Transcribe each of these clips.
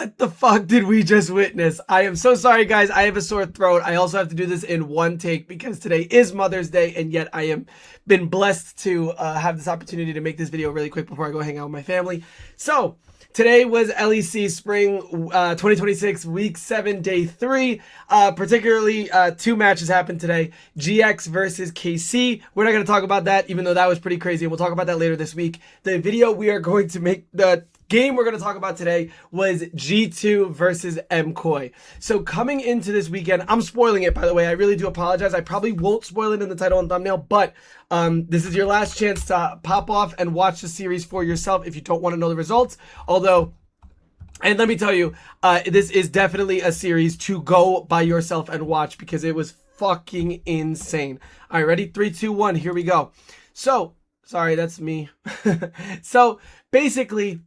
What the fuck did we just witness? I am so sorry, guys. I have a sore throat. I also have to do this in one take because today is Mother's Day, and yet I am been blessed to have this opportunity to make this video really quick before I go hang out with my family. So today was LEC Spring 2026 Week 7 Day 3. Particularly, two matches happened today. GX versus KC. We're not going to talk about that, even though that was pretty crazy. We'll talk about that later this week. The video we are going to make, the game we're going to talk about today was G2 versus MKOI. So coming into this weekend, I'm spoiling it, by the way. I really do apologize. I probably won't spoil it in the title and thumbnail, but this is your last chance to pop off and watch the series for yourself if you don't want to know the results. Although, and let me tell you, this is definitely a series to go by yourself and watch because it was fucking insane. All right, ready? 3, 2, 1, here we go. So, sorry, that's me. So, basically,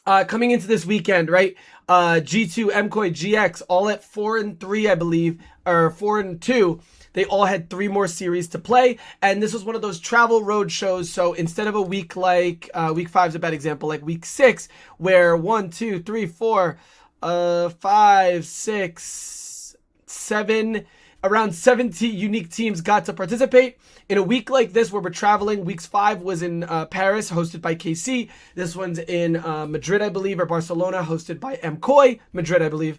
coming into this weekend, right? G2, MKOI, GX, all at 4-3, I believe, or 4-2. They all had 3 more series to play, and this was one of those travel road shows. So instead of a week like week 5 is a bad example, like week 6, where 1, 2, 3, 4, 5, 6, 7, around 70 unique teams got to participate. In a week like this where we're traveling, week 5 was in Paris, hosted by KC. This one's in Madrid, I believe, or Barcelona, hosted by MKOI. Madrid, I believe.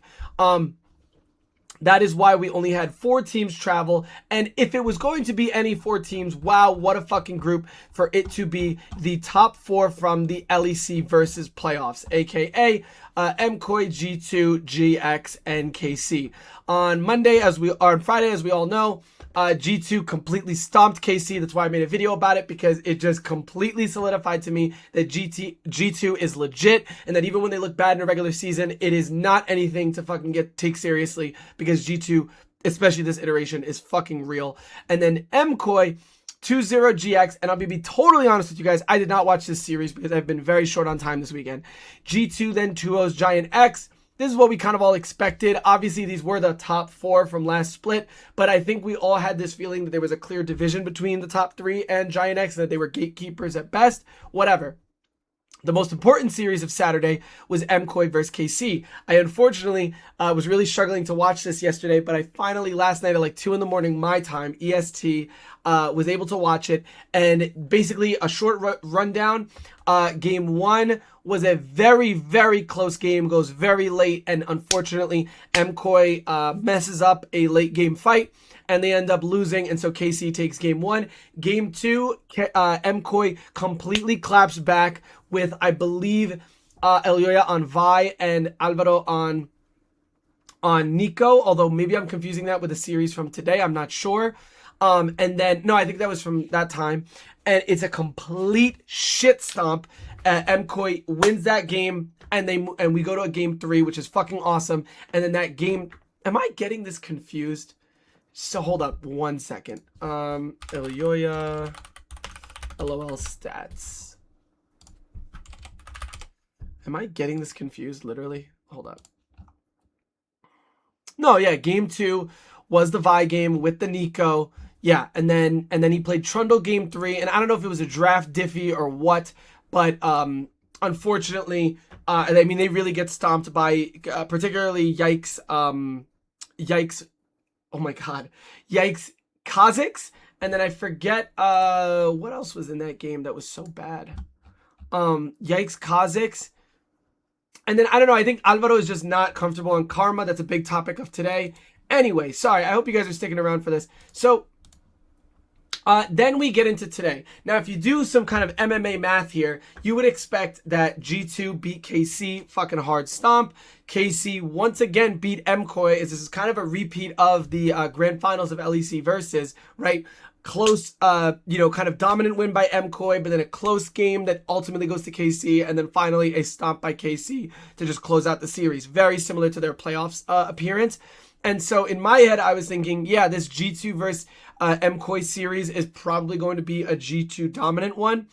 That is why we only had 4 teams travel. And if it was going to be any 4 teams, wow, what a fucking group for it to be the top 4 from the LEC versus playoffs, aka MKOI, G2, GX, and KC. On Friday, as we all know, G2 completely stomped KC. That's why I made a video about it, because it just completely solidified to me that G2 is legit, and that even when they look bad in a regular season, it is not anything to fucking take seriously, because G2, especially this iteration, is fucking real. And then MKOI 2-0 GX, and I'll be totally honest with you guys, I did not watch this series because I've been very short on time this weekend. G2 then 2-0 Giant X. This is what we kind of all expected. Obviously, these were the top 4 from last split, but I think we all had this feeling that there was a clear division between the top 3 and Giant X, and that they were gatekeepers at best. Whatever. The most important series of Saturday was MKOI versus KC. I unfortunately was really struggling to watch this yesterday, but I finally, last night at like 2 in the morning, my time, EST, was able to watch it. And basically, a short rundown. Game 1 was a very, very close game, goes very late, and unfortunately, MKOI messes up a late game fight, and they end up losing, and so KC takes game 1. Game 2, MKOI completely claps back with, I believe, Elioya on Vi and Alvaro on Nico, although maybe I'm confusing that with a series from today, I'm not sure. And then, no, I think that was from that time, and it's a complete shit stomp. MKOI wins that game, and we go to a game 3, which is fucking awesome. And then that game, am I getting this confused? So hold up 1 second. Elioya, LOL stats. Am I getting this confused? Literally, hold up. No, yeah, game 2 was the Vi game with the Nico. Yeah, and then he played Trundle game 3, and I don't know if it was a draft diffie or what, but unfortunately, I mean, they really get stomped by particularly Yikes, oh my god, Yikes Kazakhs, and then I forget what else was in that game that was so bad. Yikes Kazakhs, and then I don't know, I think Alvaro is just not comfortable on Karma. That's a big topic of today. Anyway, sorry, I hope you guys are sticking around for this. So then we get into today. Now, if you do some kind of MMA math here, you would expect that G2 beat KC, fucking hard stomp. KC once again beat MKOI. This is kind of a repeat of the grand finals of LEC versus, right? Close, you know, kind of dominant win by MKOI, but then a close game that ultimately goes to KC, and then finally a stomp by KC to just close out the series. Very similar to their playoffs appearance. And so in my head, I was thinking, yeah, this G2 versus MKOI series is probably going to be a G2 dominant one.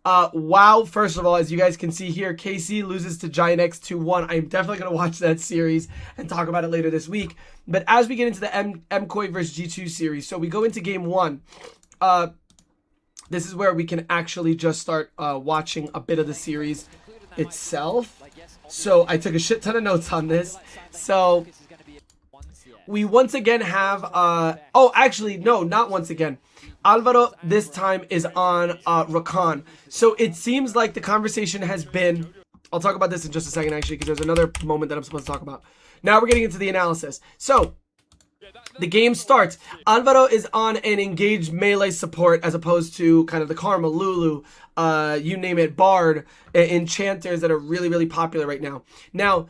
Wow, first of all, as you guys can see here, KC loses to Giant X 2-1. I'm definitely going to watch that series and talk about it later this week. But as we get into the MKOI versus G2 series, so we go into game 1. This is where we can actually just start watching a bit of the series. itself. So I took a shit ton of notes on this. So we once again have, oh, actually, no, not once again. Alvaro this time is on Rakan. So it seems like the conversation has been, I'll talk about this in just a second, actually, because there's another moment that I'm supposed to talk about. Now we're getting into the analysis. So the game starts. Alvaro is on an engaged melee support as opposed to kind of the Karma, Lulu, you name it, Bard, enchanters that are really, really popular right now. Now,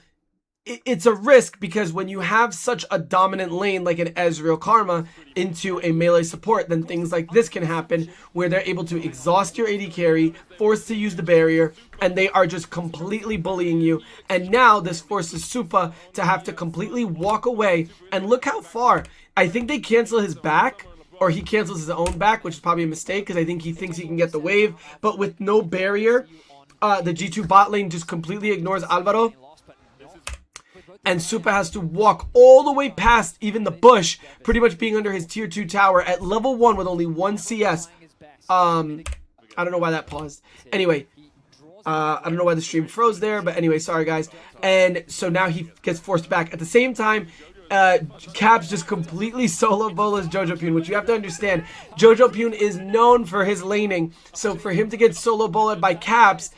it's a risk because when you have such a dominant lane like an Ezreal Karma into a melee support, then things like this can happen where they're able to exhaust your AD carry, forced to use the barrier, and they are just completely bullying you. And now this forces Supa to have to completely walk away. And look how far. I think they cancel his back, or he cancels his own back, which is probably a mistake because I think he thinks he can get the wave. But with no barrier, the G2 bot lane just completely ignores Alvaro. And Supa has to walk all the way past even the bush, pretty much being under his tier 2 tower at level 1 with only 1 CS. I don't know why that paused. Anyway, I don't know why the stream froze there, but anyway, sorry guys. And so now he gets forced back. At the same time, Caps just completely solo bolas Jojo Pune, which you have to understand. Jojo Pune is known for his laning, so for him to get solo bolaed by Caps,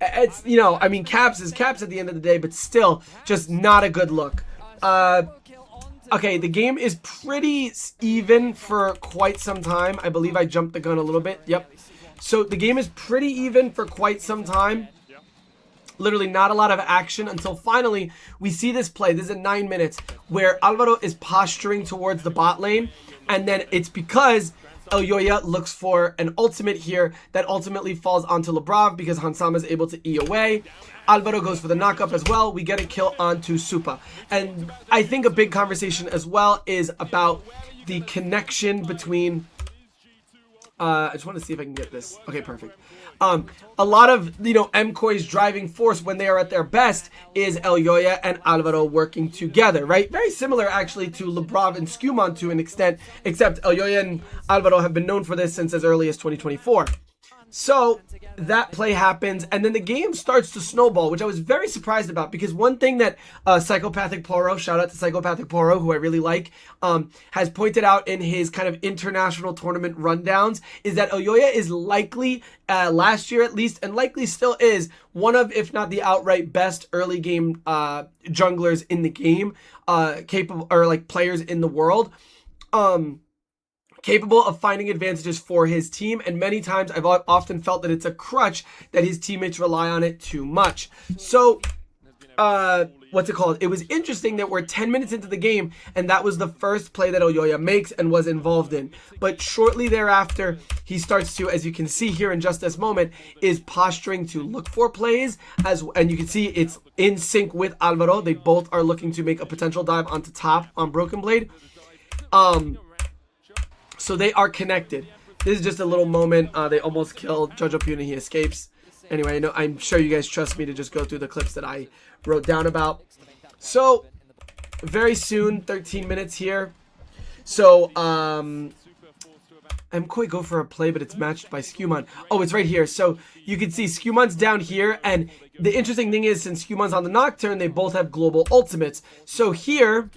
it's, you know, I mean, Caps is Caps at the end of the day, but still, just not a good look. Okay, the game is pretty even for quite some time. I believe I jumped the gun a little bit. Yep. So the game is pretty even for quite some time. Literally not a lot of action until finally we see this play. This is 9 minutes where Alvaro is posturing towards the bot lane, and then it's because Elyoya looks for an ultimate here that ultimately falls onto Labrav because Hansama is able to E away. Alvaro goes for the knockup as well. We get a kill onto Supa. And I think a big conversation as well is about the connection between... I just want to see if I can get this. Okay, perfect. A lot of, you know, MKOI's driving force when they are at their best is Elyoya and Alvaro working together, right? Very similar actually to Labrav and Skumon to an extent, except Elyoya and Alvaro have been known for this since as early as 2024. So that play happens, and then the game starts to snowball, which I was very surprised about, because one thing that Psychopathic Poro, shout out to Psychopathic Poro, who I really like, has pointed out in his kind of international tournament rundowns, is that Elyoya is likely, last year at least, and likely still is, one of, if not the outright best early game junglers in the game, capable, or like players in the world. Capable of finding advantages for his team, and many times I've often felt that it's a crutch that his teammates rely on it too much. So, what's it called? It was interesting that we're 10 minutes into the game, and that was the first play that Elyoya makes and was involved in. But shortly thereafter, he starts to, as you can see here in just this moment, is posturing to look for plays, and you can see it's in sync with Alvaro. They both are looking to make a potential dive onto top on Broken Blade. So they are connected. This is just a little moment. They almost kill Jojo Pune and he escapes. Anyway, I'm sure you guys trust me to just go through the clips that I wrote down about. So, very soon, 13 minutes here. So, MKOI go for a play, but it's matched by Skumon. Oh, it's right here. So, you can see Skumon's down here. And the interesting thing is, since Skumon's on the Nocturne, they both have global ultimates. So, here,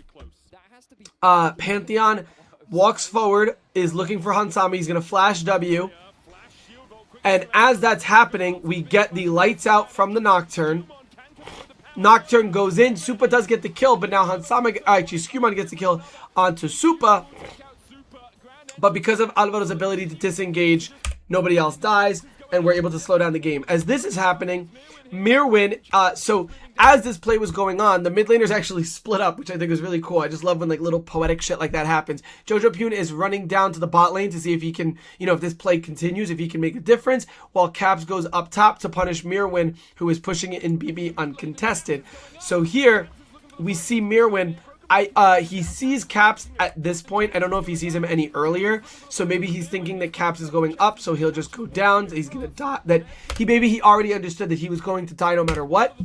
Pantheon walks forward, is looking for Hansama. He's going to flash W. And as that's happening, we get the lights out from the Nocturne. Nocturne goes in. Supa does get the kill, but now Hansama, actually, Skumon gets the kill onto Supa. But because of Alvaro's ability to disengage, nobody else dies, and we're able to slow down the game. As this is happening, Mirwin, so as this play was going on, the mid laners actually split up, which I think is really cool. I just love when like little poetic shit like that happens. Jojo Pune is running down to the bot lane to see if he can, you know, if this play continues, if he can make a difference, while Caps goes up top to punish Mirwin, who is pushing it in BB uncontested. So here, we see Mirwin, he sees Caps at this point. I don't know if he sees him any earlier, so maybe he's thinking that Caps is going up, so he'll just go down. He's gonna die. Maybe he already understood that he was going to die no matter what.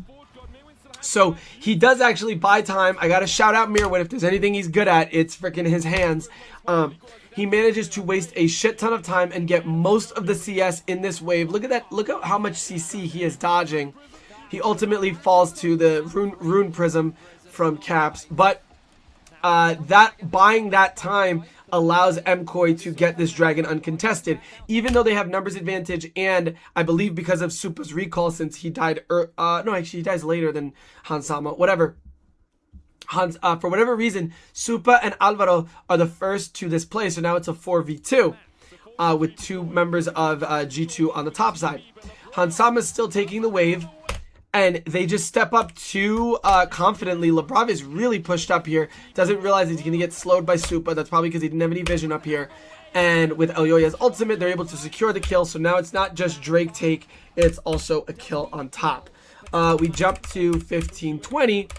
So he does actually buy time. I gotta shout out Mirwin. If there's anything he's good at, it's freaking his hands. He manages to waste a shit ton of time and get most of the CS in this wave. Look at that. Look at how much CC he is dodging. He ultimately falls to the rune prism from Caps, but buying that time allows MKOI to get this dragon uncontested, even though they have numbers advantage, and I believe because of Supa's recall, since he died, no, actually he dies later than Hansama, whatever. For whatever reason, Supa and Alvaro are the first to this play, so now it's a 4v2 with 2 members of G2 on the top side. Hansama is still taking the wave, and they just step up too confidently. Labrav is really pushed up here. Doesn't realize he's going to get slowed by Supa. That's probably because he didn't have any vision up here. And with Elyoya's ultimate, they're able to secure the kill. So now it's not just Drake take. It's also a kill on top. We jump to 15-20.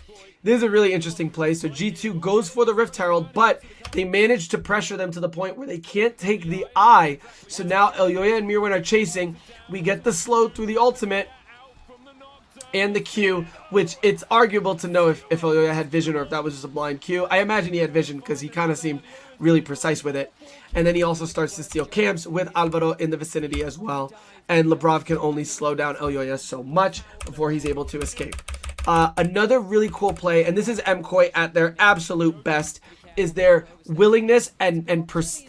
This is a really interesting play. So G2 goes for the Rift Herald, but they manage to pressure them to the point where they can't take the eye. So now Elyoya and Mirwin are chasing. We get the slow through the ultimate and the Q, which it's arguable to know if Elyoya had vision or if that was just a blind Q. I imagine he had vision because he kind of seemed really precise with it. And then he also starts to steal camps with Alvaro in the vicinity as well. And Labrav can only slow down Elyoya so much before he's able to escape. Another really cool play, and this is MKOI at their absolute best, is their willingness and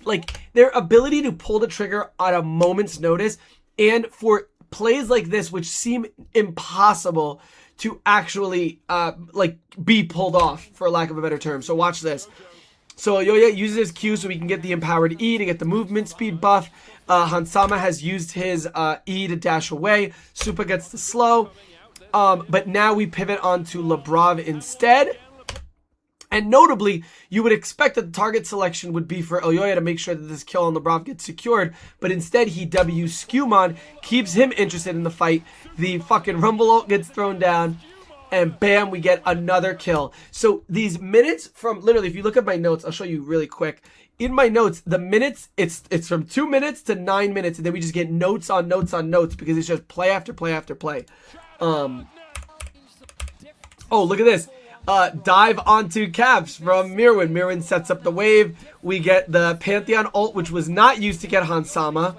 like their ability to pull the trigger on a moment's notice, and for plays like this which seem impossible to actually like be pulled off, for lack of a better term. So watch this. So Elyoya uses his Q so we can get the empowered E to get the movement speed buff. Hansama has used his E to dash away. Supa gets the slow. But now we pivot onto Labrav instead. And notably, you would expect that the target selection would be for Elyoya to make sure that this kill on Labrav gets secured. But instead, he W's Skewmon, keeps him interested in the fight. The fucking Rumble ult gets thrown down. And bam, we get another kill. So these minutes from, literally, if you look at my notes, I'll show you really quick. In my notes, the minutes, it's from 2 minutes to 9 minutes. And then we just get notes on notes on notes because it's just play after play after play. Oh, look at this. Dive onto Caps from Mirwin. Mirwin sets up the wave. We get the Pantheon ult, which was not used to get Hansama.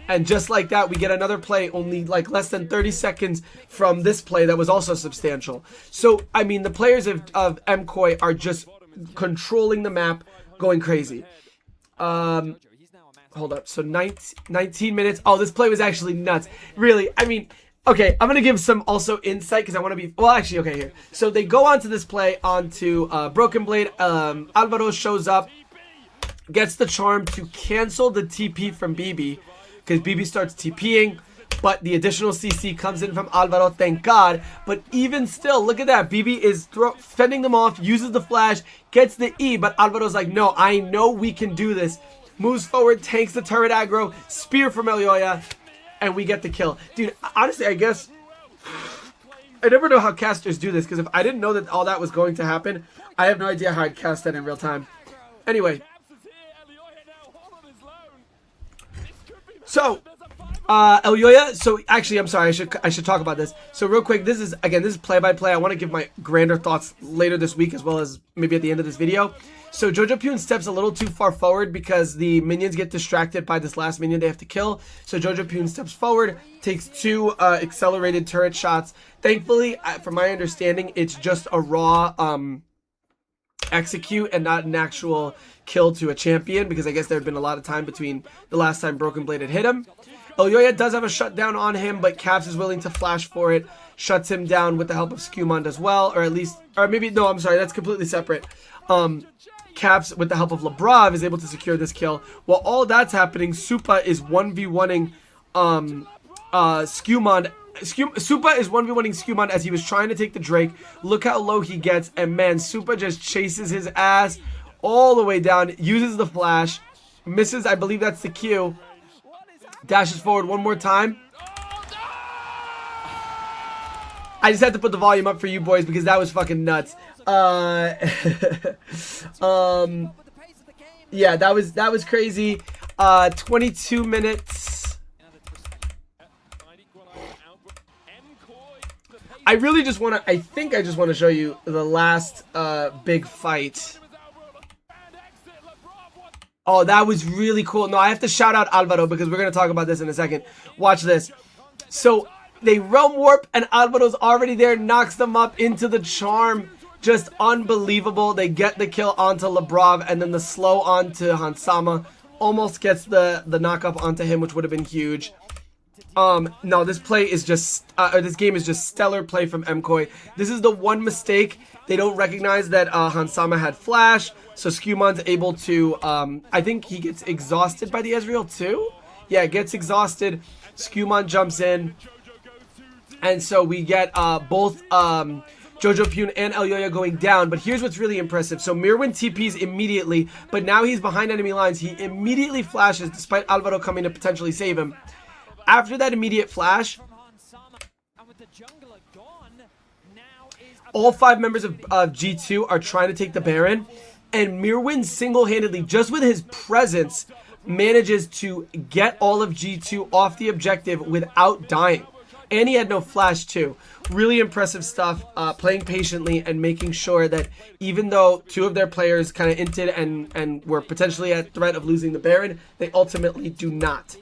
And just like that, we get another play only like less than 30 seconds from this play that was also substantial. So, I mean, the players of MKOI are just controlling the map, going crazy. Hold up. So 19 minutes. Oh, this play was actually nuts. Really, I mean... Okay, I'm going to give some also insight because I want to be... Well, actually, okay, here. So they go onto this play onto Broken Blade. Alvaro shows up, gets the charm to cancel the TP from BB because BB starts TPing, but the additional CC comes in from Alvaro, thank God. But even still, look at that. BB is fending them off, uses the flash, gets the E, but Alvaro's like, no, I know we can do this. Moves forward, tanks the turret aggro, spear from Elyoya, and we get the kill. Dude, honestly, I guess... I never know how casters do this, because if I didn't know that all that was going to happen, I have no idea how I'd cast that in real time. Anyway. So, Elyoya, so actually, I'm sorry, I should talk about this. So real quick, this is play-by-play. I want to give my grander thoughts later this week, as well as maybe at the end of this video. So Jojo Pyun steps a little too far forward because the minions get distracted by this last minion they have to kill. So Jojo Pyun steps forward, takes 2 accelerated turret shots. Thankfully, from my understanding, it's just a raw execute and not an actual kill to a champion, because I guess there had been a lot of time between the last time Broken Blade had hit him. Elyoya does have a shutdown on him, but Caps is willing to flash for it, shuts him down with the help of Skewmon as well, or at least, or maybe, no, I'm sorry, that's completely separate. Caps, with the help of Labrav, is able to secure this kill. While all that's happening, Supa is 1v1ing Skewmon. Supa is 1v1ing Skewmon as he was trying to take the Drake. Look how low he gets, and man, Supa just chases his ass all the way down, uses the flash, misses, I believe that's the Q, dashes forward one more time. I just had to put the volume up for you boys because that was fucking nuts. Yeah, that was crazy. 22 minutes. I really just want to, I think I just want to show you the last big fight. Oh, that was really cool. No, I have to shout out Alvaro because we're going to talk about this in a second. Watch this. So They realm warp, and Alvaro's already there, knocks them up into the charm. Just unbelievable. They get the kill onto Labrov, and then the slow onto Hansama. Almost gets the knock up onto him, which would have been huge. No, this play is just, this game is just stellar play from MKOI. This is the one mistake. They don't recognize that Hansama had flash, so Scumon's able to, I think he gets exhausted by the Ezreal too? Yeah, gets exhausted. Scumon jumps in. And so we get both Jojo Pune and Elyoya going down. But here's what's really impressive. So Mirwin TPs immediately, but now he's behind enemy lines. He immediately flashes despite Alvaro coming to potentially save him. After that immediate flash, all 5 members of G2 are trying to take the Baron. And Mirwin single-handedly, just with his presence, manages to get all of G2 off the objective without dying. And he had no flash too. Really impressive stuff, playing patiently and making sure that even though 2 of their players kind of inted and were potentially at threat of losing the Baron, they ultimately do not.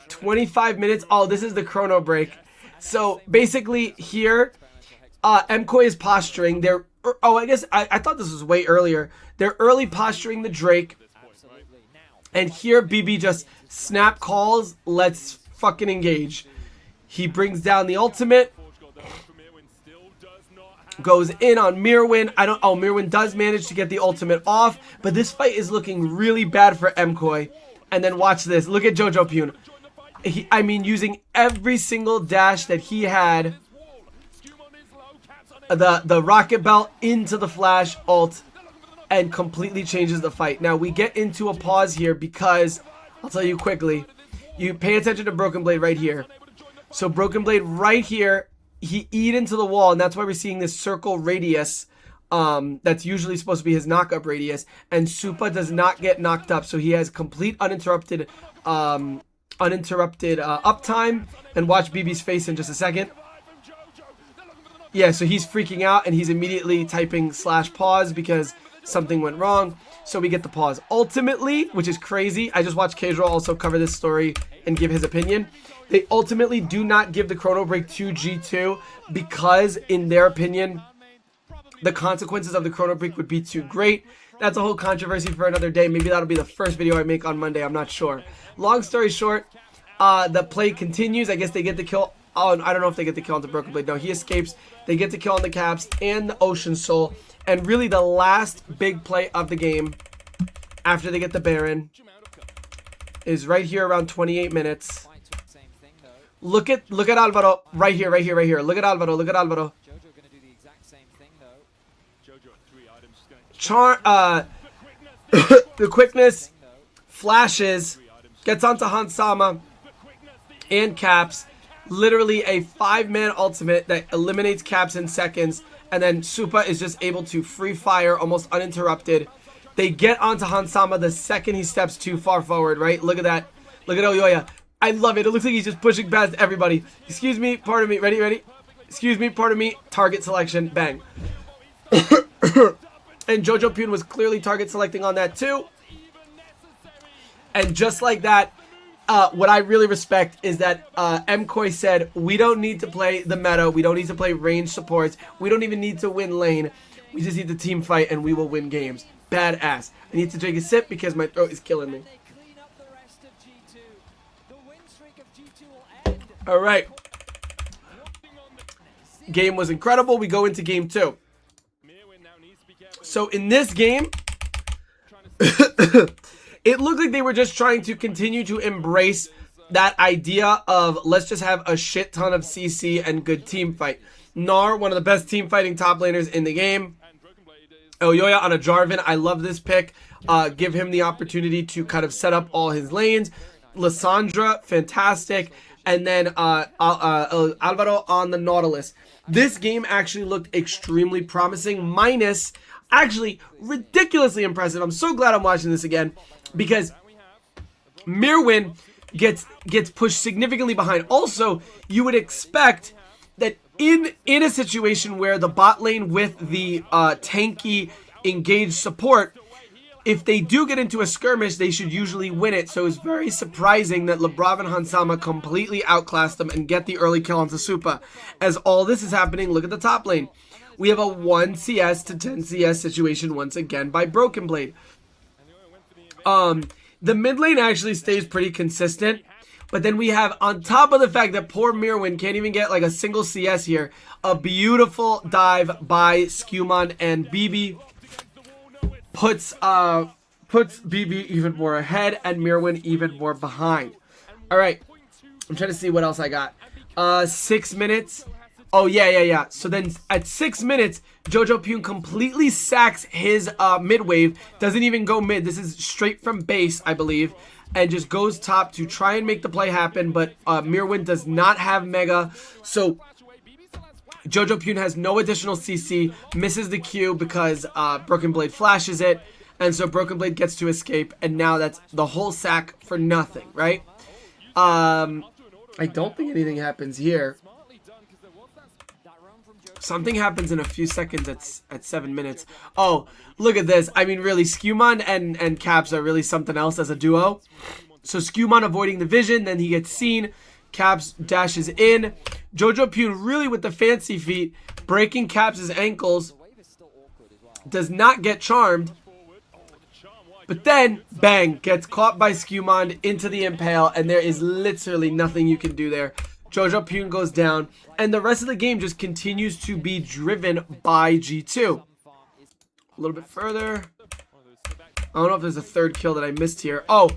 25 minutes. Oh, this is the chrono break. So basically here, MKOI is posturing. They're, oh, I guess I thought this was way earlier. They're early posturing the Drake. And here BB just snap calls, let's fucking engage. He brings down the ultimate. Goes in on Mirwin. Oh, Mirwin does manage to get the ultimate off. But this fight is looking really bad for MKOI. And then watch this. Look at Jojo Pune. I mean, using every single dash that he had. The rocket belt into the flash ult. And completely changes the fight. Now, we get into a pause here because, I'll tell you quickly. You pay attention to Broken Blade right here. So Broken Blade right here, he E'd into the wall, and that's why we're seeing this circle radius. That's usually supposed to be his knock-up radius. And Supa does not get knocked up, so he has complete uninterrupted uptime. And watch BB's face in just a second. Yeah, so he's freaking out, and he's immediately typing /pause because something went wrong. So we get the pause. Ultimately, which is crazy, I just watched Casual also cover this story and give his opinion. They ultimately do not give the chrono break to G2 because, in their opinion, the consequences of the chrono break would be too great. That's a whole controversy for another day. Maybe that'll be the first video I make on Monday. I'm not sure. Long story short, the play continues. I guess they get the kill. Oh, I don't know if they get the kill on the Broken Blade. No, he escapes. They get the kill on the Caps and the Ocean Soul. And really the last big play of the game after they get the Baron is right here around 28 minutes. Look at Alvaro right here. Look at Alvaro. The quickness flashes, gets onto Hansama and Caps. Literally a 5-man ultimate that eliminates Caps in seconds. And then Supa is just able to free fire almost uninterrupted. They get onto Hansama the second he steps too far forward, right? Look at that. Look at Elyoya. I love it. It looks like he's just pushing past everybody. Excuse me. Pardon me. Ready? Excuse me. Pardon me. Target selection. Bang. And Jojo Pune was clearly target selecting on that too. And just like that, what I really respect is that MKOI said, we don't need to play the meta. We don't need to play range supports. We don't even need to win lane. We just need to team fight and we will win games. Badass. I need to take a sip because my throat is killing me. All right. Game was incredible. We go into game 2. So in this game, it looked like they were just trying to continue to embrace that idea of let's just have a shit ton of CC and good team fight. Gnar, one of the best team fighting top laners in the game. Elyoya on a Jarvan. I love this pick. Give him the opportunity to kind of set up all his lanes. Lissandra, fantastic. And then Alvaro on the Nautilus. This game actually looked extremely promising, minus actually ridiculously impressive. I'm so glad I'm watching this again because Mirwin gets pushed significantly behind. Also, you would expect that in a situation where the bot lane with the tanky engaged support, if they do get into a skirmish, they should usually win it. So it's very surprising that Lebrav and Hansama completely outclassed them and get the early kill onto Supa. As all this is happening, look at the top lane. We have a 1 CS to 10 CS situation once again by Broken Blade. The mid lane actually stays pretty consistent. But then we have, on top of the fact that poor Mirwin can't even get like a single CS here, a beautiful dive by Skewmon, and BB puts BB even more ahead and Mirwin even more behind. All right, I'm trying to see what else I got. 6 minutes. Oh, yeah. So then at 6 minutes, Jojo Pune completely sacks his mid wave. Doesn't even go mid. This is straight from base, I believe. And just goes top to try and make the play happen. But Mirwin does not have Mega. So Jojo Pune has no additional CC. Misses the Q because Broken Blade flashes it. And so Broken Blade gets to escape. And now that's the whole sack for nothing, right? I don't think anything happens here. Something happens in a few seconds at 7 minutes. Oh, look at this. I mean, really, Skewmon and Caps are really something else as a duo. So Skewmon avoiding the vision, then he gets seen. Caps dashes in. Jojo Pune really with the fancy feet, breaking Caps' ankles. Does not get charmed. But then, bang, gets caught by Skewmon into the impale, and there is literally nothing you can do there. Jojo Pune goes down, and the rest of the game just continues to be driven by G2. A little bit further. I don't know if there's a third kill that I missed here. Oh,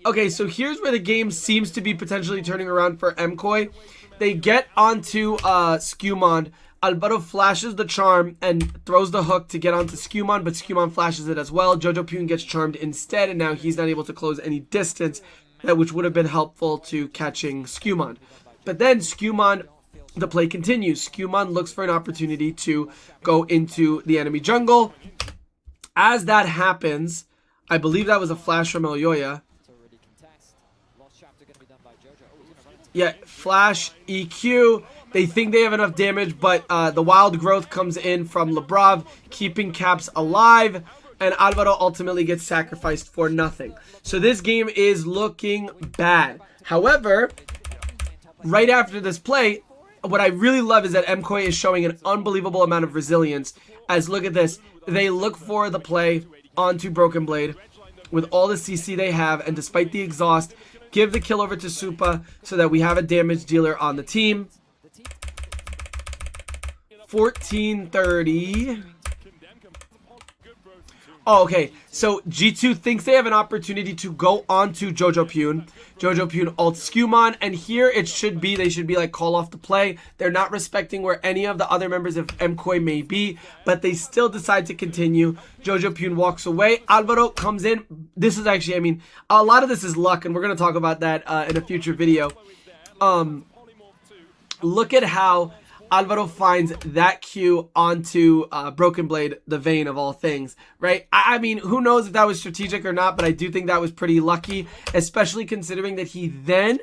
okay, so here's where the game seems to be potentially turning around for MKOI. They get onto Skewmon. Alvaro flashes the charm and throws the hook to get onto Skewmon, but Skewmon flashes it as well. Jojo Pune gets charmed instead, and now he's not able to close any distance, which would have been helpful to catching Skewmon. But then Skewmon, the play continues. Skewmon looks for an opportunity to go into the enemy jungle. As that happens, I believe that was a flash from Elyoya. Yeah, flash, EQ. They think they have enough damage, but the wild growth comes in from Lebrav, keeping Caps alive. And Alvaro ultimately gets sacrificed for nothing. So this game is looking bad. However, right after this play, what I really love is that MKOI is showing an unbelievable amount of resilience. As look at this, they look for the play onto Broken Blade with all the CC they have, and despite the exhaust, give the kill over to Supa so that we have a damage dealer on the team. 14:30. Oh, okay, so G2 thinks they have an opportunity to go onto Jojo Pune. Jojo Pune ults Skewmon, and here it should be, they should be like call off the play. They're not respecting where any of the other members of MKOI may be, but they still decide to continue. Jojo Pune walks away. Alvaro comes in. This is actually, I mean, a lot of this is luck, and we're going to talk about that in a future video. Look at how Alvaro finds that Q onto Broken Blade, the vein of all things, right? I mean, who knows if that was strategic or not, but I do think that was pretty lucky, especially considering that he then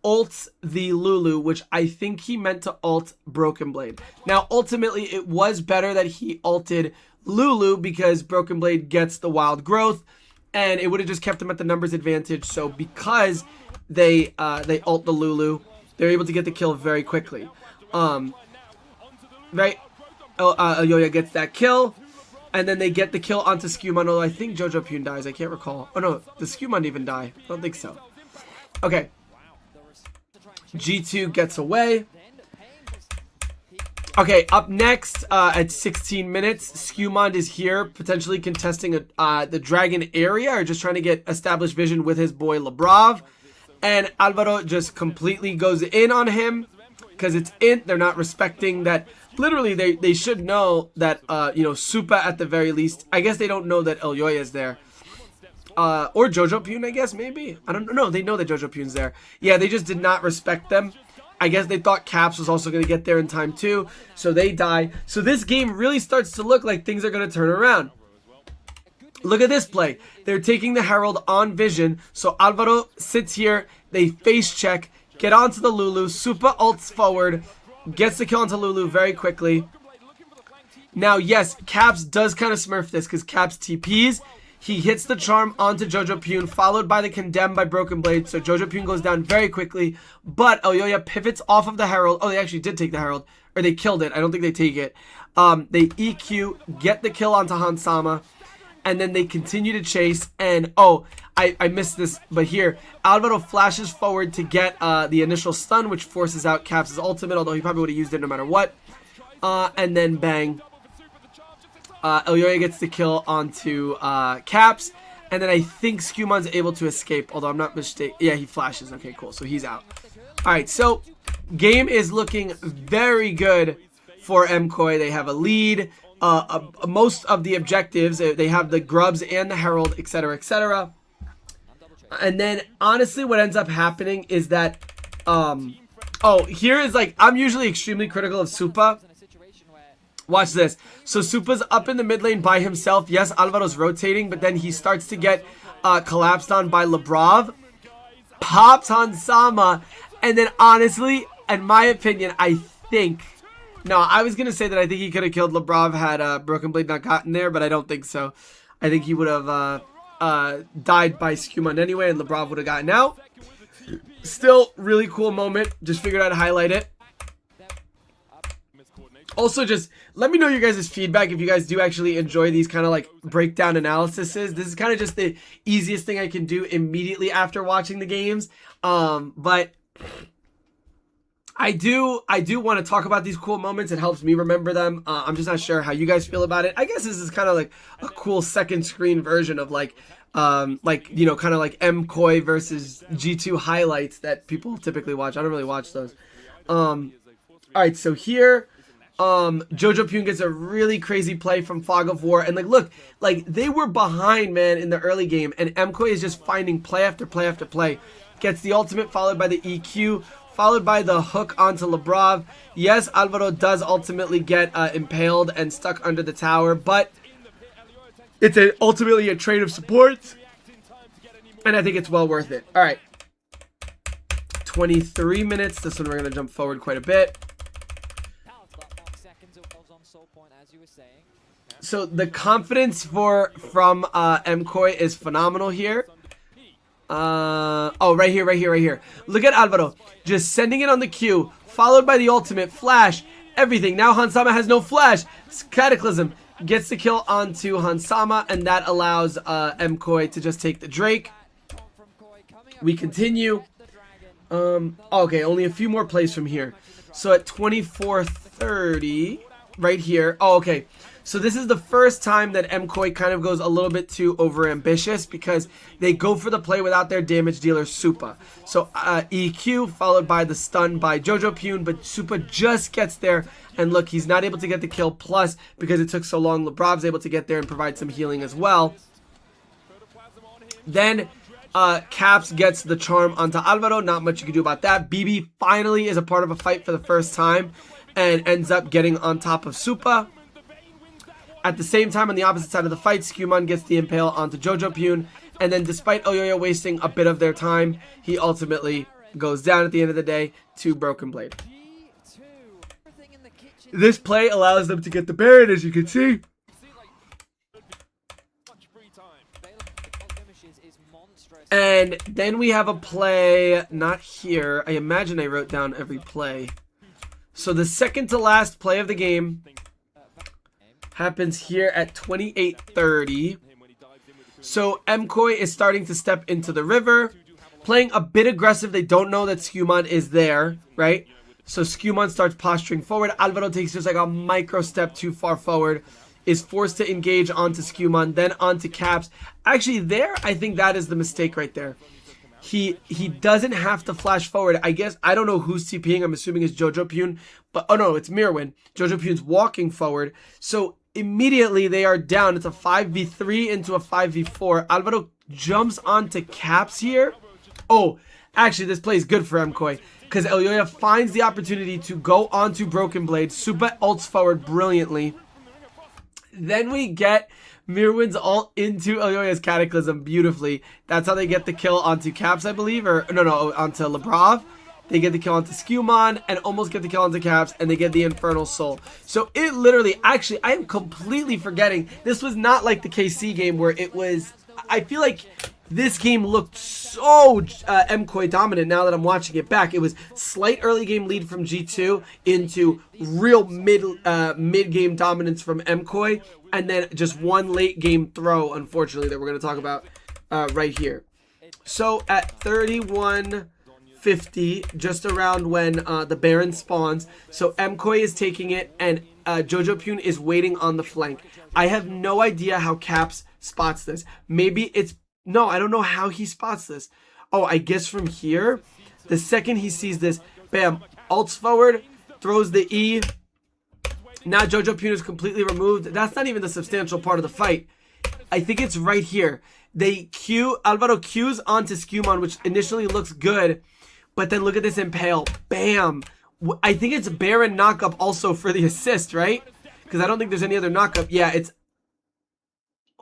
ults the Lulu, which I think he meant to ult Broken Blade. Now, ultimately, it was better that he ulted Lulu because Broken Blade gets the wild growth, and it would have just kept him at the numbers advantage. So because they ult the Lulu, they're able to get the kill very quickly. Right, Elyoya gets that kill, and then they get the kill onto Skewmon. Although I think Jojo Pune dies, I can't recall. Oh no, does Skewmon even die? I don't think so. Okay, G2 gets away. Okay, up next at 16 minutes, Skewmon is here, potentially contesting the dragon area, or just trying to get established vision with his boy Lebrav, and Alvaro just completely goes in on him. Because it's in, they're not respecting that. Literally, they should know that, you know, Supa at the very least. I guess they don't know that Elyoya is there. Or Jojo Pune, I guess, maybe. I don't know. They know that Jojo Pune's there. Yeah, they just did not respect them. I guess they thought Caps was also going to get there in time, too. So they die. So this game really starts to look like things are going to turn around. Look at this play. They're taking the Herald on vision. So Alvaro sits here. They face check. Get onto the Lulu. Supa ults forward. Gets the kill onto Lulu very quickly. Now, yes, Caps does kind of smurf this because Caps TPs. He hits the charm onto Jojo Pune, followed by the condemn by Broken Blade. So Jojo Pune goes down very quickly, but Elyoya pivots off of the Herald. Oh, they actually did take the Herald, or they killed it. I don't think they take it. They EQ, get the kill onto Hansama, and then they continue to chase. And oh, I missed this, but here Alvaro flashes forward to get the initial stun, which forces out Caps' ultimate, although he probably would have used it no matter what. And then bang, Elyoya gets the kill onto Caps, and then I think Skumon's able to escape, although I'm not mistaken. Yeah, he flashes. Okay, cool. So he's out. All right, so game is looking very good for MKOI. They have a lead. Most of the objectives, they have the Grubs and the Herald, etc., etc. And then, honestly, what ends up happening is that, oh, here is like, I'm usually extremely critical of Supa. Watch this. So Supa's up in the mid lane by himself. Yes, Alvaro's rotating, but then he starts to get collapsed on by Labrov. Pops Hansama. And then, honestly, in my opinion, I think... No, I was going to say that I think he could have killed Labrov had Broken Blade not gotten there, but I don't think so. I think he would have died by Skumon anyway, and Labrov would have gotten out. Still, really cool moment. Just figured I'd highlight it. Also, just let me know your guys' feedback if you guys do actually enjoy these kind of like breakdown analyses. This is kind of just the easiest thing I can do immediately after watching the games. But I do want to talk about these cool moments. It helps me remember them. I'm just not sure how you guys feel about it. I guess this is kind of like a cool second screen version of like you know, kind of like MKOI versus G2 highlights that people typically watch. I don't really watch those. All right, so here Jojo Pune gets a really crazy play from Fog of War, and like look, like they were behind, man, in the early game, and MKOI is just finding play after play after play. Gets the ultimate followed by the EQ, followed by the hook onto Labrov. Yes, Alvaro does ultimately get impaled and stuck under the tower, but it's ultimately a trade of supports, and I think it's well worth it. All right, 23 minutes. This one we're going to jump forward quite a bit. So the confidence from MKOI is phenomenal here. Oh, right here. Look at Alvaro. Just sending it on the Q, followed by the ultimate, flash, everything. Now Hansama has no flash. Cataclysm gets the kill onto Hansama, and that allows MKOI to just take the Drake. We continue. Okay, only a few more plays from here. So at 24:30, right here. Oh, okay. So this is the first time that MKOI kind of goes a little bit too overambitious because they go for the play without their damage dealer Supa. So EQ followed by the stun by Jojo Pune, but Supa just gets there, and look, he's not able to get the kill. Plus, because it took so long, Labrov's able to get there and provide some healing as well. Then Caps gets the charm onto Alvaro. Not much you can do about that. BB finally is a part of a fight for the first time and ends up getting on top of Supa. At the same time, on the opposite side of the fight, Skumon gets the impale onto Jojo Pune, and then despite Elyoya wasting a bit of their time, he ultimately goes down at the end of the day to Broken Blade. This play allows them to get the Baron, as you can see. And then we have a play, not here. I imagine I wrote down every play. So the second to last play of the game happens here at 28:30. So MKOI is starting to step into the river, playing a bit aggressive. They don't know that Skumon is there, right? So Skumon starts posturing forward. Alvaro takes just like a micro step too far forward, is forced to engage onto Skumon, then onto Caps. Actually, there, I think that is the mistake right there. He doesn't have to flash forward. I guess, I don't know who's TPing. I'm assuming it's Jojo Pune. But, oh no, it's Mirwin. Jojo Pune's walking forward. So immediately they are down. It's a 5v3 into a 5v4. Alvaro jumps onto Caps here. Oh, actually, this play is good for MKOI, because Elyoya finds the opportunity to go onto Broken Blade. Supa ults forward brilliantly. Then we get Mirwin's ult into Elyoya's Cataclysm beautifully. That's how they get the kill onto Caps, I believe. Or, no, onto Labrov. They get the kill onto Skewmon and almost get the kill onto Caps, and they get the Infernal Soul. So it literally, actually, I am completely forgetting. This was not like the KC game where it was, I feel like this game looked so MKOI dominant now that I'm watching it back. It was slight early game lead from G2 into real mid-game dominance from MKOI, and then just one late game throw, unfortunately, that we're going to talk about right here. So at 31:50, just around when the Baron spawns, so MKOI is taking it, and Jojopyun is waiting on the flank. I have no idea how Caps spots this. Maybe it's... No, I don't know how he spots this. Oh, I guess from here, the second he sees this, bam, ults forward, throws the E. Now Jojopyun is completely removed. That's not even the substantial part of the fight. I think it's right here. They Alvaro Q's onto Skewmon, which initially looks good, but then look at this impale. Bam. I think it's Baron knockup also for the assist, right? Because I don't think there's any other knockup. Yeah, it's...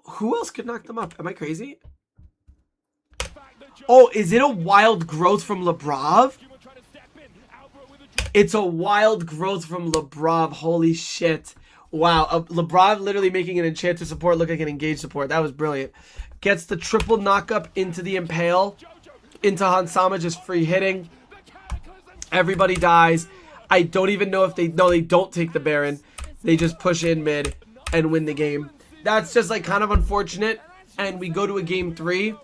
Who else could knock them up? Am I crazy? Oh, is it a wild growth from Lebrov? It's a wild growth from Lebrov. Holy shit. Wow. Lebrov literally making an Enchanter support look like an engaged support. That was brilliant. Gets the triple knockup into the Impale. Into Hansama, just free hitting. Everybody dies. I don't even know if they... No, they don't take the Baron. They just push in mid and win the game. That's just like kind of unfortunate. And we go to a game 3.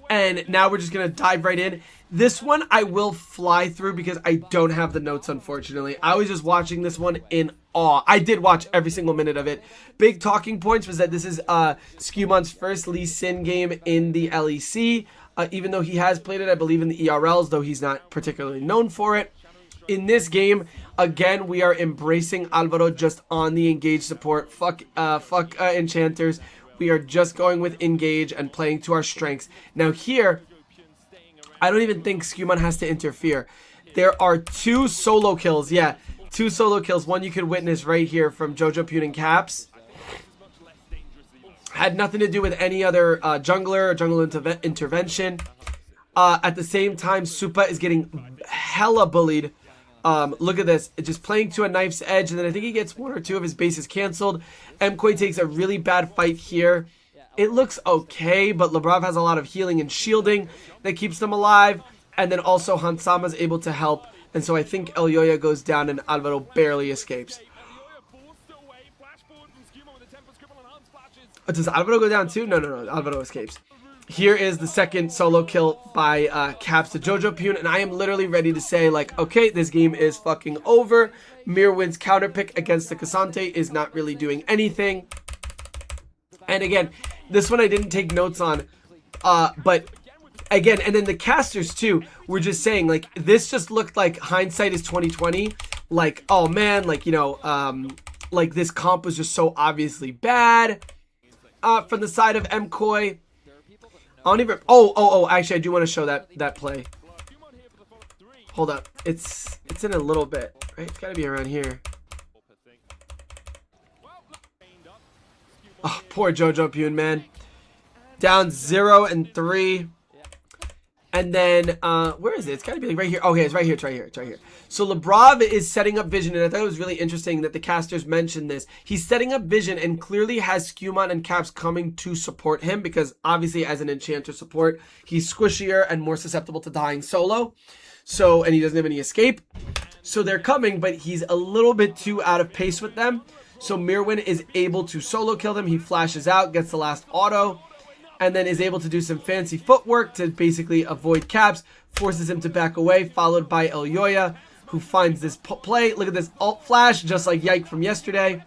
And now we're just going to dive right in. This one I will fly through because I don't have the notes, unfortunately. I was just watching this one in awe. I did watch every single minute of it. Big talking points was that this is Skewmon's first Lee Sin game in the LEC. Even though he has played it, I believe, in the ERLs, though he's not particularly known for it. In this game, again, we are embracing Alvaro just on the engage support. Fuck enchanters. We are just going with engage and playing to our strengths. Now here, I don't even think Skewmon has to interfere. There are 2 solo kills. Yeah, 2 solo kills. One you can witness right here from Jojopyun and Caps. Had nothing to do with any other jungler or jungle intervention. At the same time, Supa is getting hella bullied. Look at this. It's just playing to a knife's edge, and then I think he gets 1 or 2 of his bases canceled. MKOI takes a really bad fight here. It looks okay, but Lebrov has a lot of healing and shielding that keeps them alive. And then also Hansama is able to help. And so I think Elyoya goes down and Alvaro barely escapes. Does Alvaro go down too? No. Alvaro escapes. Here is the second solo kill by Caps to Jojopyun, and I am literally ready to say, like, okay, this game is fucking over. Mirwin's counter pick against the Cassante is not really doing anything. And again, this one I didn't take notes on, but again, and then the casters too were just saying, like, this just looked like hindsight is 2020. Like, oh man, like, you know, like this comp was just so obviously bad from the side of MKOI. I don't even... Oh, actually, I do want to show that play. Hold up. It's in a little bit, right? It's got to be around here. Oh, poor Jojopyun, man. Down 0-3. And then, where is it? It's got to be like right here. Okay, it's right here. It's right here. It's right here. So Lebrov is setting up vision, and I thought it was really interesting that the casters mentioned this. He's setting up vision and clearly has Skewmon and Caps coming to support him because obviously as an enchanter support, he's squishier and more susceptible to dying solo. So, and he doesn't have any escape. So they're coming, but he's a little bit too out of pace with them. So Mirwin is able to solo kill them. He flashes out, gets the last auto, and then is able to do some fancy footwork to basically avoid Caps, forces him to back away, followed by Elyoya, who finds this play. Look at this alt flash, just like Yike from yesterday.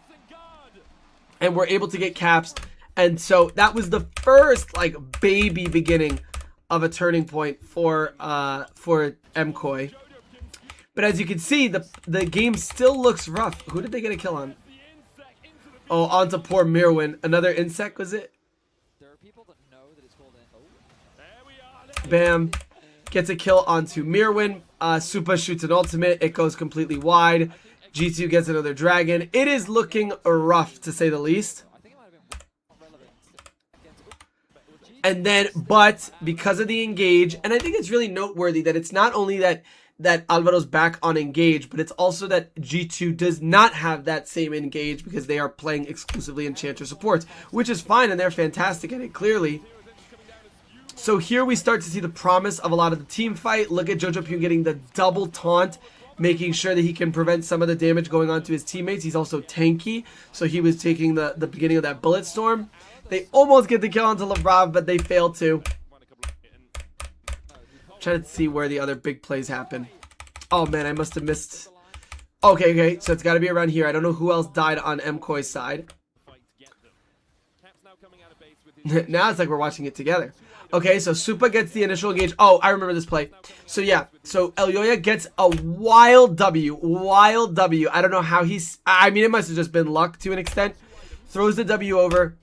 And we're able to get Caps. And so that was the first, like, baby beginning of a turning point for MKOI. But as you can see, the game still looks rough. Who did they get a kill on? Oh, onto poor Mirwin. Another insect, was it? Bam. Gets a kill onto Mirwin. Supa shoots an ultimate. It goes completely wide. G2 gets another dragon. It is looking rough, to say the least. And then, but because of the engage, and I think it's really noteworthy that it's not only that that Alvaro's back on engage, but it's also that G2 does not have that same engage because they are playing exclusively Enchanter supports, which is fine, and they're fantastic at it, clearly. So here we start to see the promise of a lot of the team fight. Look at Jojopyun getting the double taunt, making sure that he can prevent some of the damage going on to his teammates. He's also tanky, so he was taking the beginning of that bullet storm. They almost get the kill onto Labrav, but they fail to. Trying to see where the other big plays happen. Oh man, I must have missed. Okay, so it's got to be around here. I don't know who else died on MKOI's side. Now it's like we're watching it together. Okay, so Supa gets the initial engage. Oh, I remember this play. So yeah, so Elyoya gets a wild W. I don't know how he's... I mean, it must have just been luck to an extent. Throws the W over.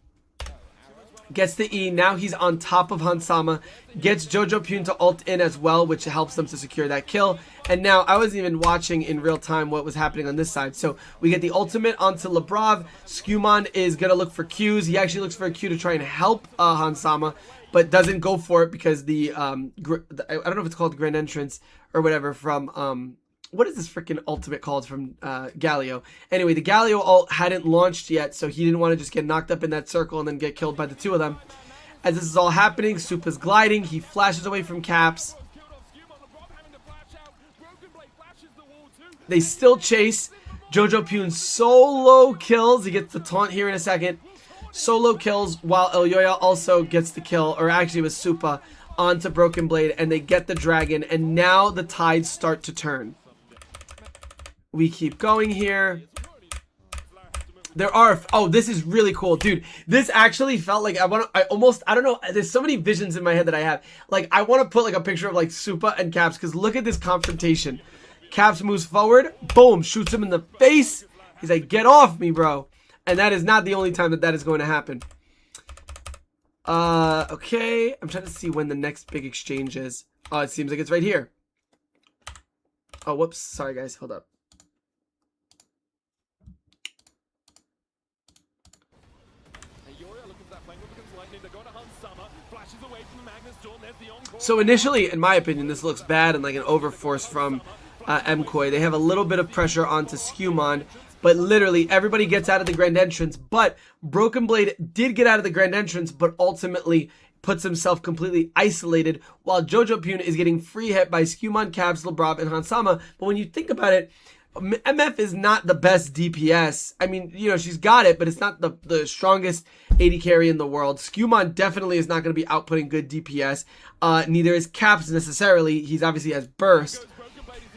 Gets the E. Now he's on top of Hansama. Gets Jojopyun to ult in as well, which helps them to secure that kill. And now I wasn't even watching in real time what was happening on this side. So we get the ultimate onto Labrav. Skumon is going to look for Qs. He actually looks for a Q to try and help Hansama, but doesn't go for it because the I don't know if it's called Grand Entrance or whatever from what is this freaking ultimate called from Galio? Anyway, the Galio ult hadn't launched yet, so he didn't want to just get knocked up in that circle and then get killed by the two of them. As this is all happening, Supa's gliding. He flashes away from Caps. They still chase. Jojopyun solo kills. He gets the taunt here in a second. Solo kills while Elyoya also gets the kill, or actually it was Supa, onto Broken Blade, and they get the dragon, and now the tides start to turn. We keep going here. There are... Oh, this is really cool. Dude, this actually felt like I don't know. There's so many visions in my head that I have. Like, I want to put like a picture of like Supa and Caps, because look at this confrontation. Caps moves forward. Boom. Shoots him in the face. He's like, get off me, bro. And that is not the only time that that is going to happen. Okay. I'm trying to see when the next big exchange is. Oh, it seems like it's right here. Oh, whoops. Sorry, guys. Hold up. So initially, in my opinion, this looks bad and like an overforce from MKOI. They have a little bit of pressure onto Skumon, but literally everybody gets out of the grand entrance. But Broken Blade did get out of the grand entrance, but ultimately puts himself completely isolated, while Jojopyun is getting free hit by Skumon, Caps, Labrav, and Hansama. But when you think about it, MF is not the best DPS. I mean, you know, she's got it, but it's not the strongest AD carry in the world. Skumon definitely is not going to be outputting good DPS. Neither is Caps necessarily. He's obviously has burst.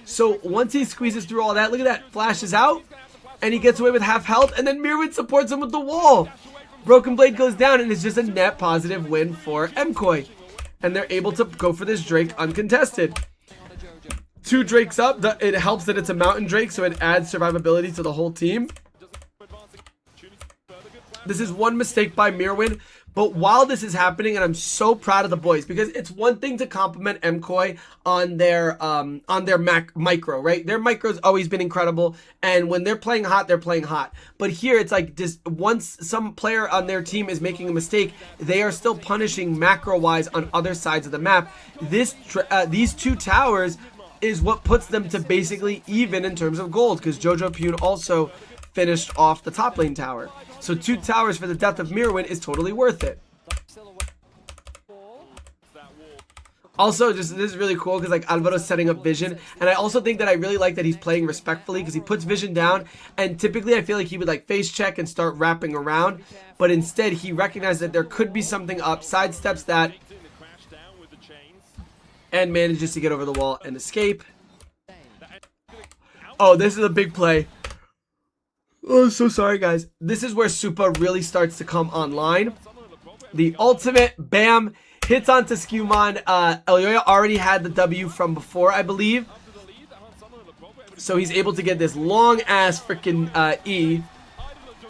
So once he squeezes through all that, look at that, flashes out, and he gets away with half health, and then Mirwin supports him with the wall. Broken Blade goes down, and it's just a net positive win for MKOI. And they're able to go for this Drake uncontested. 2 Drakes up. It helps that it's a mountain Drake, so it adds survivability to the whole team. This is one mistake by Mirwin, but while this is happening, and I'm so proud of the boys, because it's one thing to compliment MKOI on their micro, right? Their micro's always been incredible, and when they're playing hot, they're playing hot. But here, it's like just once some player on their team is making a mistake, they are still punishing macro-wise on other sides of the map. These 2 towers is what puts them to basically even in terms of gold, because Jojopyun also finished off the top lane tower. So 2 towers for the death of Mirwin is totally worth it. Also, this is really cool because like Alvaro's setting up Vision, and I also think that I really like that he's playing respectfully because he puts Vision down, and typically I feel like he would like face check and start wrapping around, but instead he recognized that there could be something up, sidesteps that, and manages to get over the wall and escape. Oh, this is a big play. Oh, so sorry, guys. This is where Supa really starts to come online. The ultimate, bam, hits onto Skumon. Elyoya already had the W from before, I believe. So he's able to get this long-ass freaking E.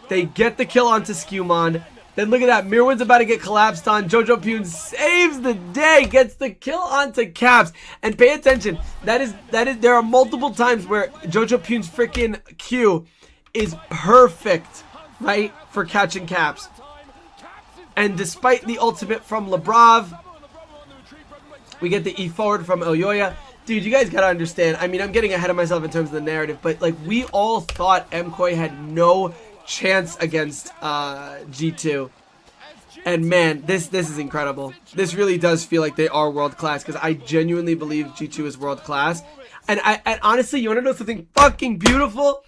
They get the kill onto Skumon. Then look at that. Mirwin's about to get collapsed on. Jojopyun saves the day. Gets the kill onto Caps. And pay attention. That is. There are multiple times where Jojopyun's freaking Q is perfect, right, for catching Caps. And despite the ultimate from Labrav, we get the E forward from Elyoya. Dude, you guys gotta understand. I mean, I'm getting ahead of myself in terms of the narrative, but like we all thought MKOI had no chance against G2. And man, this is incredible. This really does feel like they are world class, because I genuinely believe G2 is world class. And honestly, you wanna know something fucking beautiful?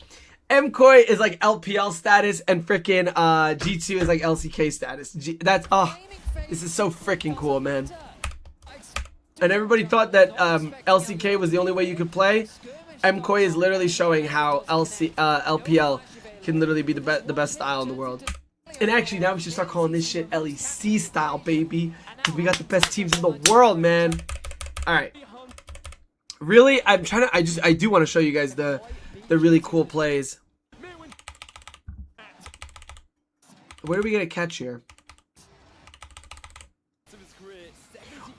MKOI is like LPL status, and freaking G2 is like LCK status. This is so freaking cool, man. And everybody thought that LCK was the only way you could play. MKOI is literally showing how LPL can literally be the best style in the world. And actually, now we should start calling this shit LEC style, baby, because we got the best teams in the world, man. All right. Really, I'm trying to. I do want to show you guys the really cool plays. Where are we gonna catch here?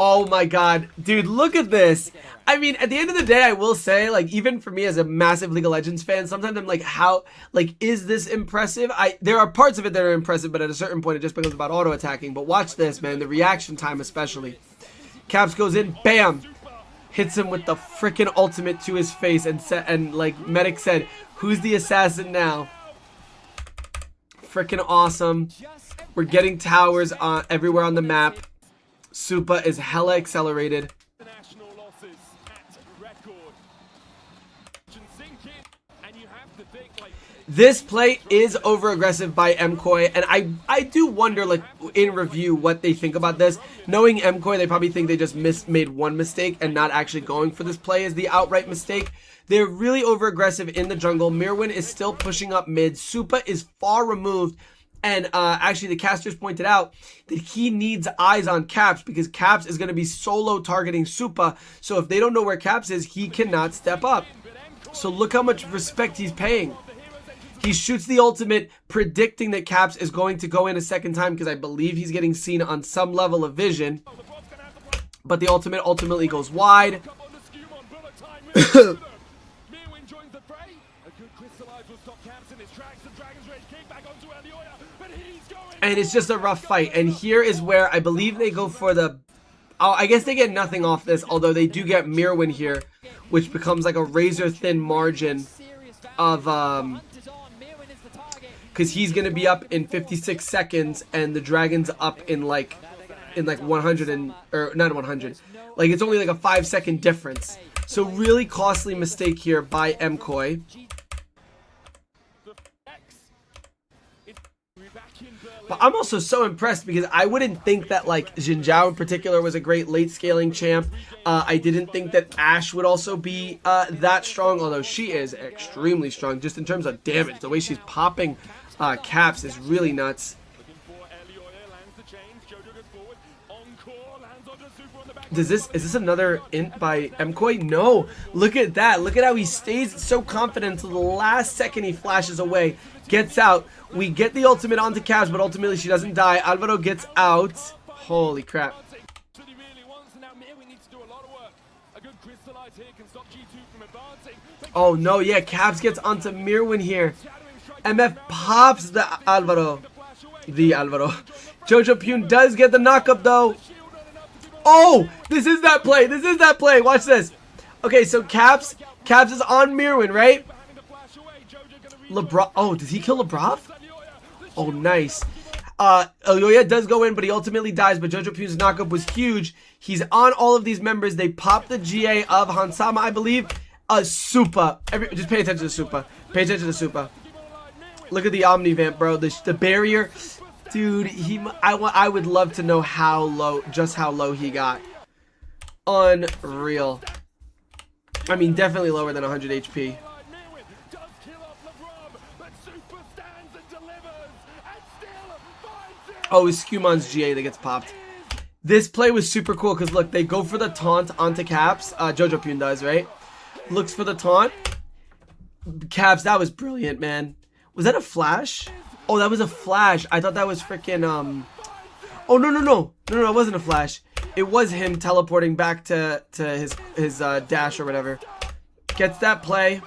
Oh my god, dude, look at this. I mean, at the end of the day, I will say, like, even for me as a massive League of Legends fan, sometimes I'm like, is this impressive? There are parts of it that are impressive, but at a certain point, it just becomes about auto-attacking. But watch this, man, the reaction time especially. Caps goes in, bam! Hits him with the freaking ultimate to his face, and like Medic said, who's the assassin now? Freaking awesome. We're getting towers everywhere on the map. Supa is hella accelerated. This play is over aggressive by MKOI, and I do wonder, like, in review, what they think about this. Knowing MKOI, they probably think they just made one mistake, and not actually going for this play is the outright mistake. They're really over aggressive in the jungle. Mirwin is still pushing up mid. Supa is far removed. And actually, the casters pointed out that he needs eyes on Caps, because Caps is going to be solo targeting Supa. So if they don't know where Caps is, he cannot step up. So look how much respect he's paying. He shoots the ultimate, predicting that Caps is going to go in a second time, because I believe he's getting seen on some level of vision. But the ultimate ultimately goes wide. And it's just a rough fight. And here is where I believe they go for the... Oh, I guess they get nothing off this, although they do get Mirwin here, which becomes like a razor-thin margin of... Because he's going to be up in 56 seconds, and the Dragon's up in like 100 and... Or not 100. Like, it's only like a 5-second difference. So really costly mistake here by MKOI. But I'm also so impressed, because I wouldn't think that, like, Xin Zhao in particular was a great late scaling champ. I didn't think that Ashe would also be that strong, although she is extremely strong just in terms of damage. The way she's popping Caps is really nuts. Is this another int by MKOI? No. Look at that. Look at how he stays so confident until the last second he flashes away. Gets out. We get the ultimate onto Caps, but ultimately she doesn't die. Alvaro gets out. Holy crap. Oh no, yeah, Caps gets onto Mirwin here. MF pops the Alvaro. Jojo Pune does get the knockup though. Oh, this is that play. This is that play. Watch this. Okay, so Caps is on Mirwin, right? LeBron. Oh, did he kill LeBron? Oh, nice. Elyoya does go in, but he ultimately dies. But Jojo Pune's knockup was huge. He's on all of these members. They pop the GA of Hansama, I believe. Supa. Just pay attention to Supa. Pay attention to Supa. Look at the Omnivamp, bro. The barrier. Dude, I would love to know how low, just how low he got. Unreal. I mean, definitely lower than 100 HP. Oh, it's Scumon's GA that gets popped. This play was super cool because, look, they go for the taunt onto Caps. Jojo Pune does, right? Looks for the taunt. Caps, that was brilliant, man. Was that a flash? Oh, that was a flash. I thought that was freaking, Oh, no, it wasn't a flash. It was him teleporting back to his dash or whatever. Gets that play.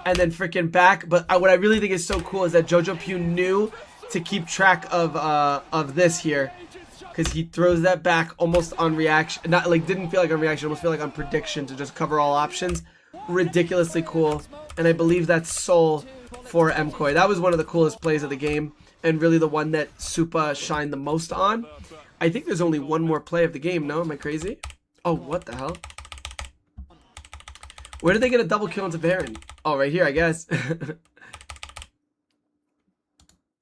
And then freaking back. But what I really think is so cool is that Jojo Pune knew to keep track of this here. because he throws that back almost on reaction. Not like, didn't feel like on reaction, almost feel like on prediction to just cover all options. Ridiculously cool. And I believe that's Soul for MKOI. That was one of the coolest plays of the game, and really the one that Supa shined the most on. I think there's only one more play of the game. No, am I crazy? Oh, what the hell? Where did they get a double kill into Baron? Oh, right here, I guess.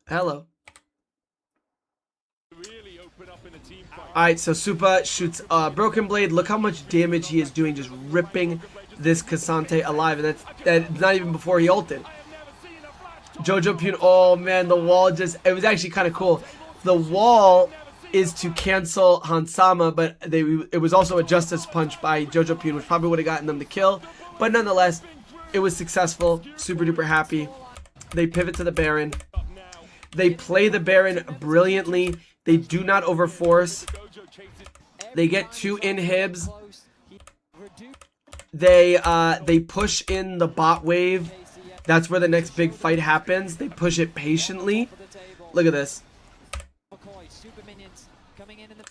Hello. Alright, so Supa shoots Broken Blade. Look how much damage he is doing, just ripping this Cassante alive. And that's not even before he ulted. Jojo Pune, oh man, the wall just, it was actually kind of cool. The wall is to cancel Hansama, but it was also a Justice Punch by Jojo Pune, which probably would have gotten them the kill. But nonetheless, it was successful. Super duper happy. They pivot to the Baron. They play the Baron brilliantly. They do not overforce. They get 2 inhibs. They push in the bot wave. That's where the next big fight happens. They push it patiently. Look at this.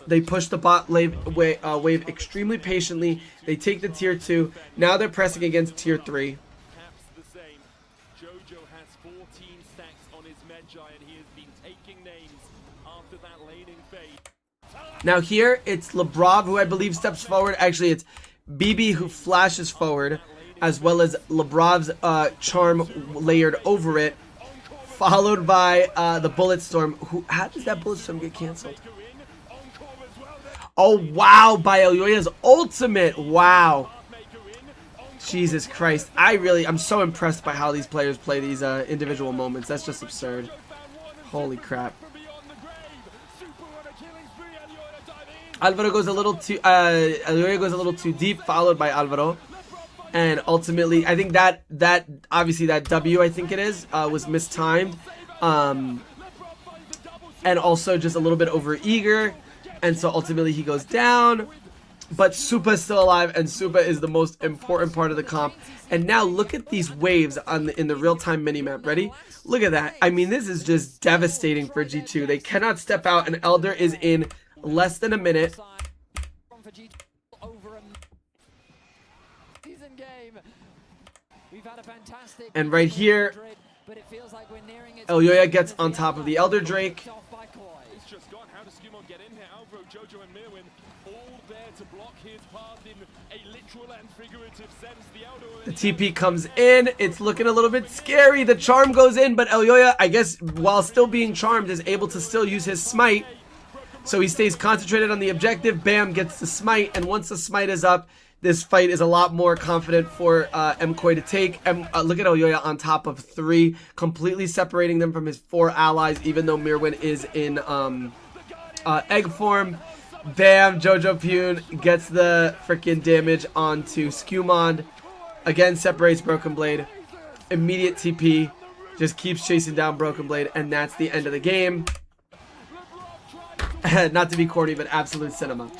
They push the bot wave extremely patiently. They take the tier 2. Now they're pressing against tier 3. Jojo has 14 stacks on his Medjay, and he has been taking names after that laning fade. Now here it's Lebrov who I believe steps forward. Actually, it's BB who flashes forward, as well as Lebrov's charm layered over it, followed by the Bulletstorm. How does that Bulletstorm get canceled? Oh wow, by Elyoya's ultimate. Wow. Jesus Christ. I'm so impressed by how these players play these individual moments. That's just absurd. Holy crap. Alvaro goes a little too Elyoya goes a little too deep, followed by Alvaro. And ultimately, I think that obviously that W, I think it is, was mistimed. And also just a little bit over eager. And so ultimately he goes down. But Supa is still alive, and Supa is the most important part of the comp. And now look at these waves in the real-time minimap. Ready? Look at that. I mean, this is just devastating for G2. They cannot step out, and Elder is in less than a minute. And right here, Elyoya gets on top of the Elder Drake. Jojo and Mirwin all there to block his path in a literal and figurative sense. The TP comes in. It's looking a little bit scary. The charm goes in, but Elyoya, I guess, while still being charmed, is able to still use his smite. So he stays concentrated on the objective. Bam, gets the smite. And once the smite is up, this fight is a lot more confident for MKOI to take. Look at Elyoya on top of 3, completely separating them from his 4 allies, even though Mirwin is in egg form. Bam, Jojo Pune gets the freaking damage onto Skewmond. Again, separates Broken Blade. Immediate TP. Just keeps chasing down Broken Blade, and that's the end of the game. Not to be corny, but absolute cinema.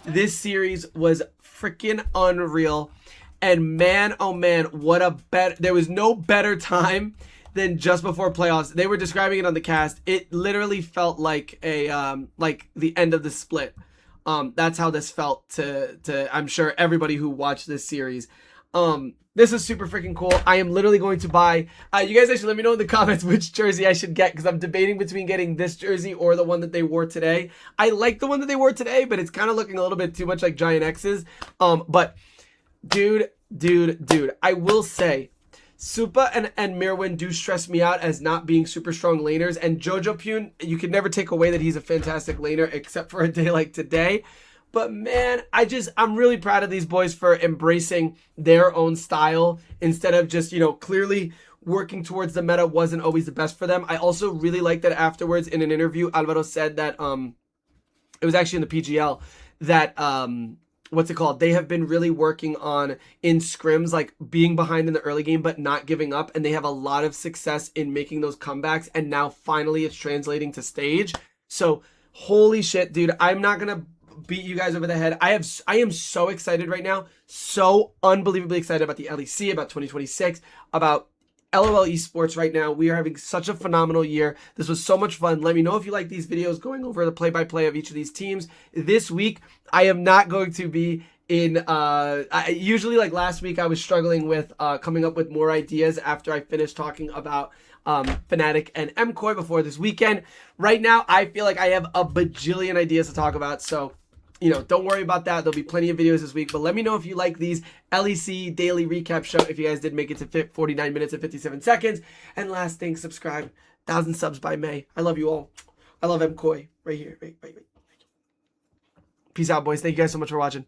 This series was freaking unreal. And man, oh man, what a there was no better time than just before playoffs. They were describing it on the cast. It literally felt like like the end of the split. That's how this felt to I'm sure everybody who watched this series. This is super freaking cool. I am literally going to buy, you guys actually let me know in the comments which jersey I should get, because I'm debating between getting this jersey or the one that they wore today. I like the one that they wore today, but it's kind of looking a little bit too much like Giant X's. But dude, I will say, Supa and Mirwin do stress me out as not being super strong laners, and Jojo Pune, you could never take away that he's a fantastic laner except for a day like today. But man, I'm really proud of these boys for embracing their own style instead of just, you know, clearly working towards the meta wasn't always the best for them. I also really like that afterwards in an interview, Alvaro said that it was actually in the PGL that what's it called? They have been really working on in scrims, like being behind in the early game, but not giving up. And they have a lot of success in making those comebacks. And now finally it's translating to stage. So holy shit, dude, I'm not going to beat you guys over the head. I am so excited right now. So unbelievably excited about the LEC, about 2026, about LOL Esports right now. We are having such a phenomenal year. This was so much fun. Let me know if you like these videos going over the play-by-play of each of these teams. This week, I am not going to be in, usually like last week, I was struggling with coming up with more ideas after I finished talking about Fnatic and MKOI before this weekend. Right now, I feel like I have a bajillion ideas to talk about, so don't worry about that. There'll be plenty of videos this week, but let me know if you like these LEC daily recap show, if you guys did make it to 49 minutes and 57 seconds. And last thing, subscribe. 1,000 subs by May. I love you all. I love MKOI right here. Right. Peace out, boys. Thank you guys so much for watching.